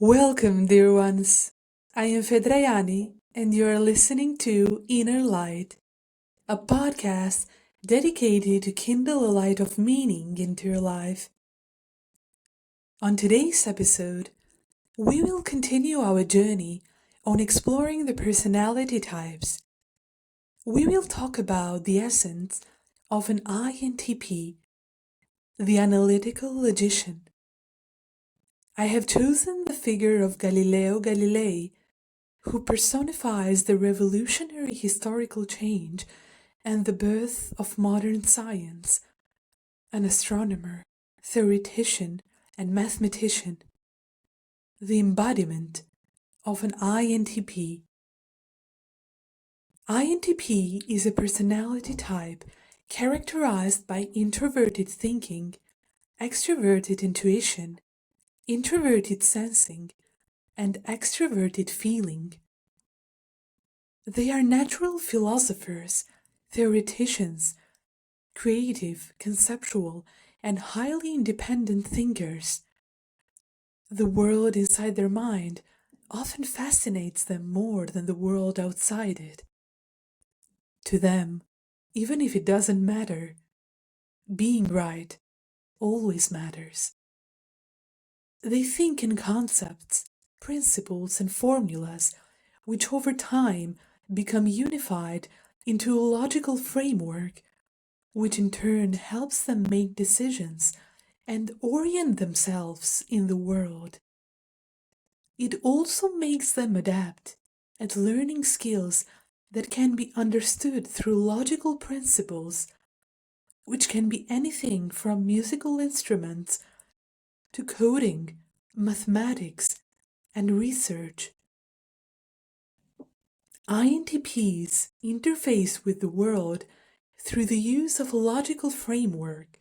Welcome, dear ones. I am Fedrajani, and you are listening to Inner Light, a podcast dedicated to kindle a light of meaning into your life. On today's episode, we will continue our journey on exploring the personality types. We will talk about the essence of an INTP, the Analytical Logician. I have chosen the figure of Galileo Galilei, who personifies the revolutionary historical change and the birth of modern science, an astronomer, theoritician, and mathematician, the embodiment of an INTP. INTP is a personality type characterized by introverted thinking, extraverted intuition, introverted sensing, and extraverted feeling. They are natural philosophers, theoriticians, creative, conceptual, and highly independent thinkers. The world inside their mind often fascinates them more than the world outside it. To them, even if it doesn't matter, being right always matters. They think in concepts, principles, and formulas which over time become unified into a logical framework, which in turn helps them make decisions and orient themselves in the world. It also makes them adept at learning skills that can be understood through logical principles, which can be anything from musical instruments to coding, mathematics, and research. INTPs interface with the world through the use of a logical framework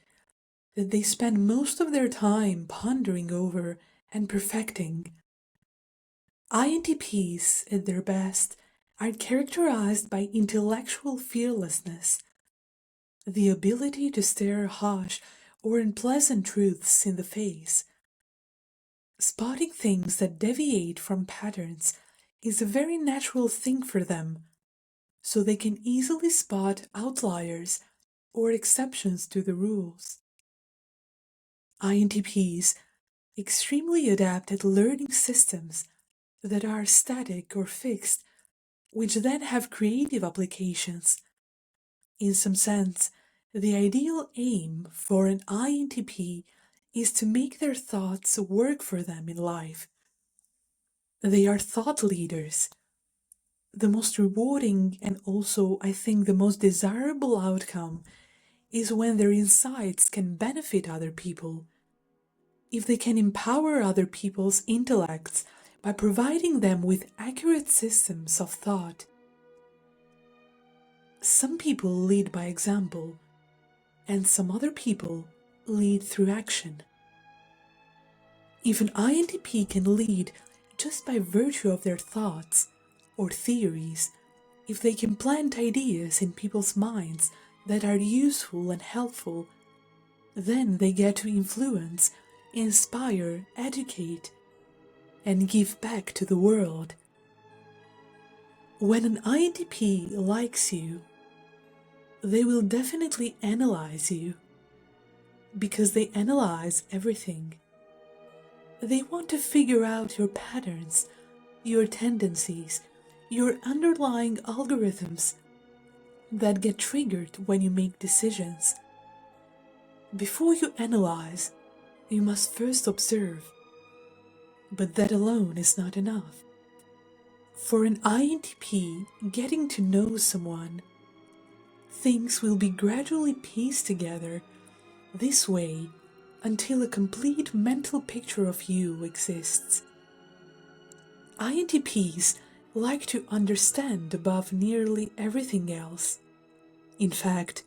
that they spend most of their time pondering over and perfecting. INTPs, at their best, are characterized by intellectual fearlessness, the ability to stare harsh or unpleasant truths in the face. Spotting things that deviate from patterns is a very natural thing for them, so they can easily spot outliers or exceptions to the rules. INTPs extremely adept at learning systems that are static or fixed, which then have creative applications. In some sense, the ideal aim for an INTP is to make their thoughts work for them in life. They are thought leaders. The most rewarding and also, I think, the most desirable outcome is when their insights can benefit other people. If they can empower other people's intellects by providing them with accurate systems of thought. Some people lead by example, and some other people lead through action. If an INTP can lead just by virtue of their thoughts or theories, if they can plant ideas in people's minds that are useful and helpful, then they get to influence, inspire, educate, and give back to the world. When an INTP likes you, they will definitely analyze you, because they analyze everything. They want to figure out your patterns, your tendencies, your underlying algorithms that get triggered when you make decisions. Before you analyze, you must first observe. But that alone is not enough. For an INTP, getting to know someone, things will be gradually pieced together this way until a complete mental picture of you exists. INTPs like to understand above nearly everything else. In fact,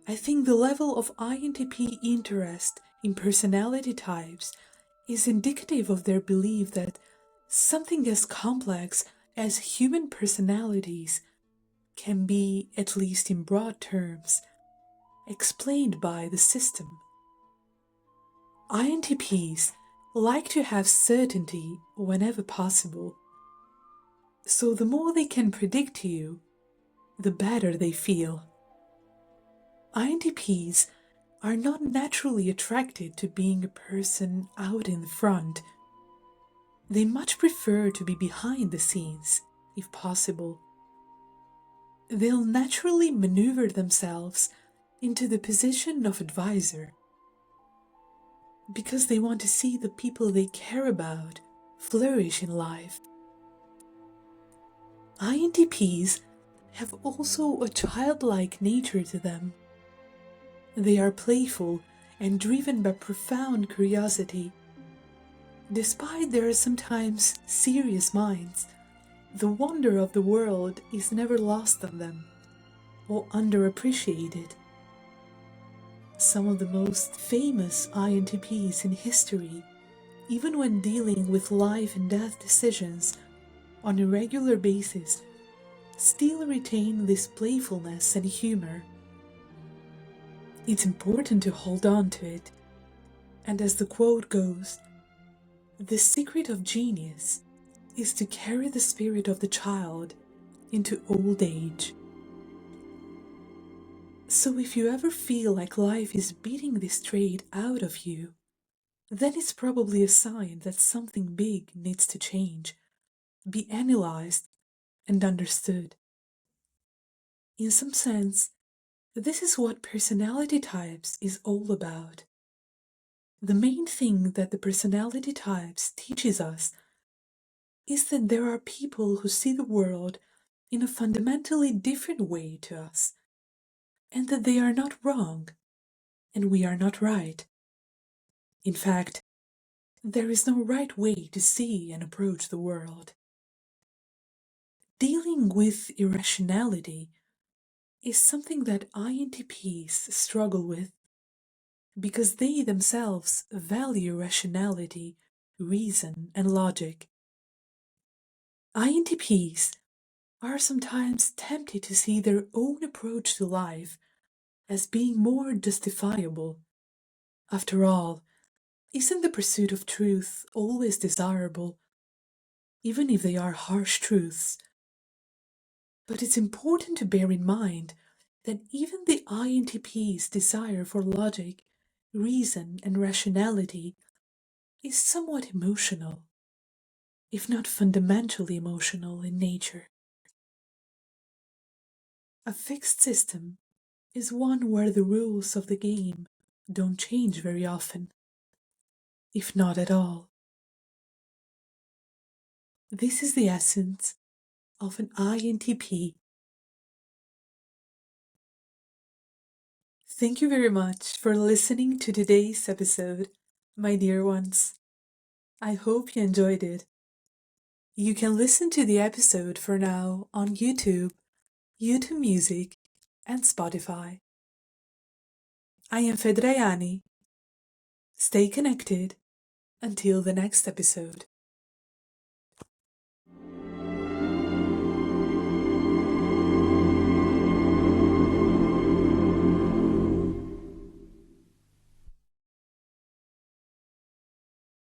I think the level of INTP interest in personality types is indicative of their belief that something as complex as human personalities can be, at least in broad terms, explained by the system. INTPs like to have certainty whenever possible. So the more they can predict you, the better they feel. INTPs are not naturally attracted to being a person out in the front. They much prefer to be behind the scenes, if possible. They'll naturally maneuver themselves into the position of advisor because they want to see the people they care about flourish in life. INTPs have also a childlike nature to them. They are playful and driven by profound curiosity. Despite their sometimes serious minds, the wonder of the world is never lost on them or underappreciated. Some of the most famous INTPs in history, even when dealing with life and death decisions on a regular basis, still retain this playfulness and humor. It's important to hold on to it, and as the quote goes, the secret of genius is to carry the spirit of the child into old age. So if you ever feel like life is beating this trait out of you, then it's probably a sign that something big needs to change, be analyzed and understood. In some sense, this is what personality types is all about. The main thing that the personality types teaches us is that there are people who see the world in a fundamentally different way to us, and that they are not wrong, and we are not right. In fact, there is no right way to see and approach the world. Dealing with irrationality is something that INTPs struggle with because they themselves value rationality, reason, and logic. INTPs are sometimes tempted to see their own approach to life as being more justifiable. After all, isn't the pursuit of truth always desirable, even if they are harsh truths? But it's important to bear in mind that even the INTP's desire for logic, reason, and rationality is somewhat emotional, if not fundamentally emotional in nature. A fixed system is one where the rules of the game don't change very often, if not at all. This is the essence of an INTP. Thank you very much for listening to today's episode, my dear ones. I hope you enjoyed it. You can listen to the episode for now on YouTube, YouTube Music, and Spotify. I am Fedrajani. Stay connected until the next episode.